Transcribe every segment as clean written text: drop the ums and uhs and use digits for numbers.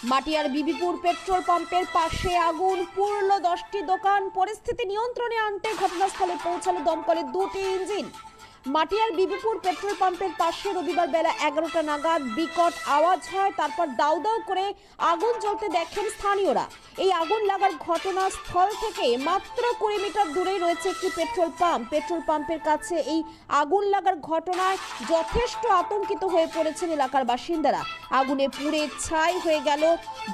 মাটিয়ার বিবিপুর petrol পাম্পের পাশে আগুন, পুড়ল 10টি দোকান। পরিস্থিতি নিয়ন্ত্রণে আনতে ঘটনাস্থলে পৌঁছালো দমকলের 2টি ইঞ্জিন। মাটিয়ার বিবিপুর পেট্রোল পাম্পের পাশে রবিবার বেলা 11টা নাগাদ বিকট আওয়াজ হয়, তারপর দাউ দাউ করে আগুন জ্বলতে দেখেন স্থানীয়রা। এই আগুন লাগার ঘটনাস্থল থেকে মাত্র 20 মিটার দূরেই রয়েছে একটি পেট্রোল পাম্প। পেট্রোল পাম্পের কাছে এই আগুন লাগার ঘটনায় যথেষ্ট আতঙ্কিত হয়ে পড়েছেন এলাকার বাসিন্দারা। আগুনে পুড়ে ছাই হয়ে গেল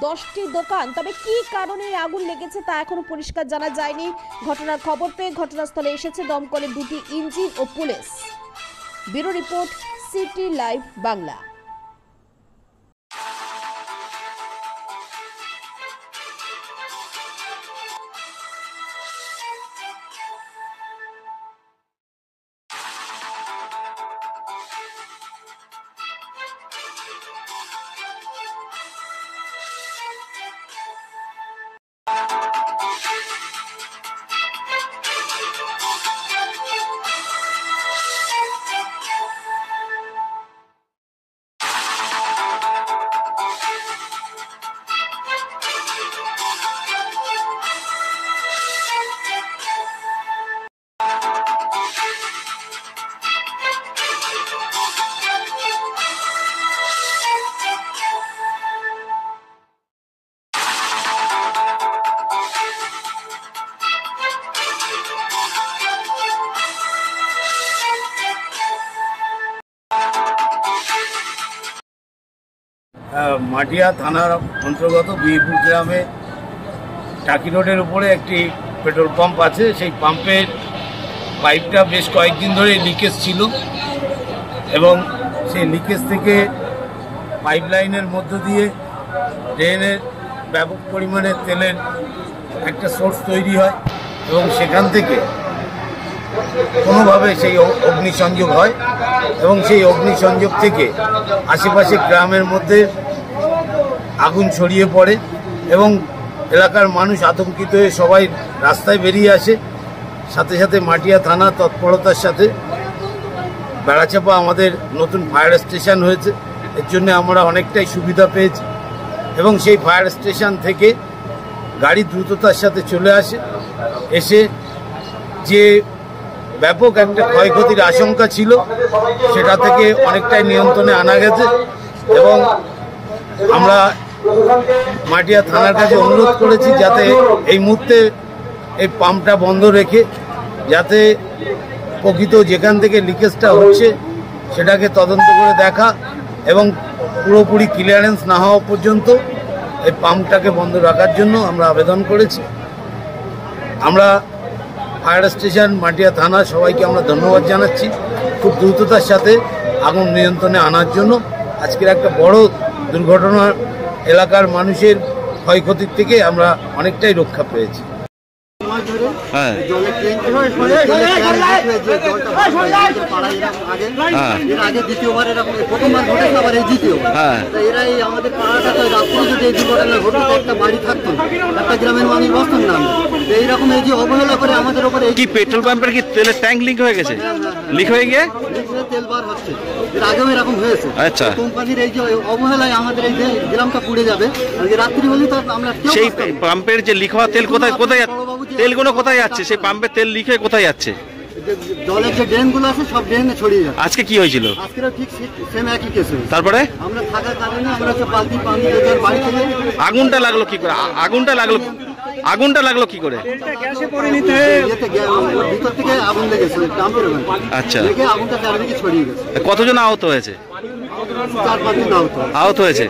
10টি দোকান। তবে কি কারণে আগুন লেগেছে তা এখনো পরিষ্কার জানা যায়নি। ঘটনার খবর পেয়ে ঘটনাস্থলে এসেছে দমকলের 2টি ইঞ্জিন ও পুলিশ। Bureau report, city live Bangla. Matia থানার অন্তর্গত বিবিপুর গ্রামে টাকি রোডের উপরে একটি পেট্রোল পাম্প আছে। সেই পাম্পের পাইপটা বেশ কয়েকদিন ধরে লিকেজ ছিল এবং সেই লিকেজ থেকে পাইপ লাইনের মধ্য দিয়ে ড্রেনের ব্যাপক পরিমাণে তেলের একটা সোর্স তৈরি হয় এবং সেখান থেকে কোনোভাবে সেই অগ্নিসংযোগ হয় এবং সেই অগ্নিসংযোগ থেকে আশেপাশে গ্রামের মধ্যে আগুন ছড়িয়ে পড়ে এবং এলাকার মানুষ আতঙ্কিত হয়ে সবাই রাস্তায় বেরিয়ে আসে। সাথে সাথে মাটিয়া থানা তৎপরতার সাথে বেড়াচাপা আমাদের নতুন ফায়ার স্টেশন হয়েছে, এর জন্য আমরা অনেকটাই সুবিধা পেয়েছি এবং সেই ফায়ার স্টেশন থেকে গাড়ি দ্রুততার সাথে চলে আসে। এসে যে ব্যাপক একটা ক্ষয়ক্ষতির আশঙ্কা ছিল সেটা থেকে অনেকটাই নিয়ন্ত্রণে আনা গেছে এবং আমরা মাটিয়া থানার কাছে অনুরোধ করেছি যাতে এই মুহূর্তে এই পাম্পটা বন্ধ রেখে যাতে প্রকৃত যেখান থেকে লিকেজটা হচ্ছে সেটাকে তদন্ত করে দেখা এবং পুরোপুরি ক্লিয়ারেন্স না হওয়া পর্যন্ত এই পাম্পটাকে বন্ধ রাখার জন্য আমরা আবেদন করেছি। আমরা ফায়ার স্টেশন মাটিয়া থানা সবাইকে আমরা ধন্যবাদ জানাচ্ছি খুব দ্রুততার সাথে আগুন নিয়ন্ত্রণে আনার জন্য। আজকের একটা বড় দুর্ঘটনা এলাকার মানুষের ক্ষয়ক্ষতির থেকে আমরা অনেকটাই রক্ষা পেয়েছি। দ্বিতীয়বার এরকম প্রথমবার ঘটেছে, আবার এই দ্বিতীয়বার। এরা এই আমাদের পাড়াটা রাত্রে যদি এই দুর্ঘটনা ঘটতো একটা বাড়ি থাকতো, একটা গ্রামের মানুষ বসতেন না। এইরকম এই যে অবহেলা করে আমাদের উপরে কি পেট্রোল পাম্পের কি তেলের ট্যাঙ্ক লিক হয়ে গেছে? লিক হয়ে গিয়ে তেল বার হচ্ছে, এর আগেও এরকম হয়েছে। আচ্ছা, কোম্পানির এই যে অবহেলায় আমাদের এই যে গ্রামটা পুড়ে যাবে। রাত্রি হলে তো আমরা সেই পাম্পের যে লিক হওয়া তেল কোথায় কোথায় তেলগুলো কোথায় যাচ্ছে? সেই পাম্পের তেল লিক হয়ে কোথায় যাচ্ছে? জলের যে ড্রেনগুলো আছে সব ড্রেনে ছড়িয়ে যাচ্ছে। আজকে কি হয়েছিল? আজকেও ঠিক সেম একই কেস হয়েছে। তারপরে আমরা থাকার কারণে আমরা হচ্ছে বালতি পানি দিয়ে বাড়ি থেকে আগুনটা লাগলো কি করে? আগুনটা লাগলো কি করে? ভিতর থেকে আগুন লেগেছে পাম্পের। আচ্ছা, আগুনটা চারিদিকে ছড়িয়ে গেছে। কতজন আহত হয়েছে? 4-5 জন আহত হয়েছে।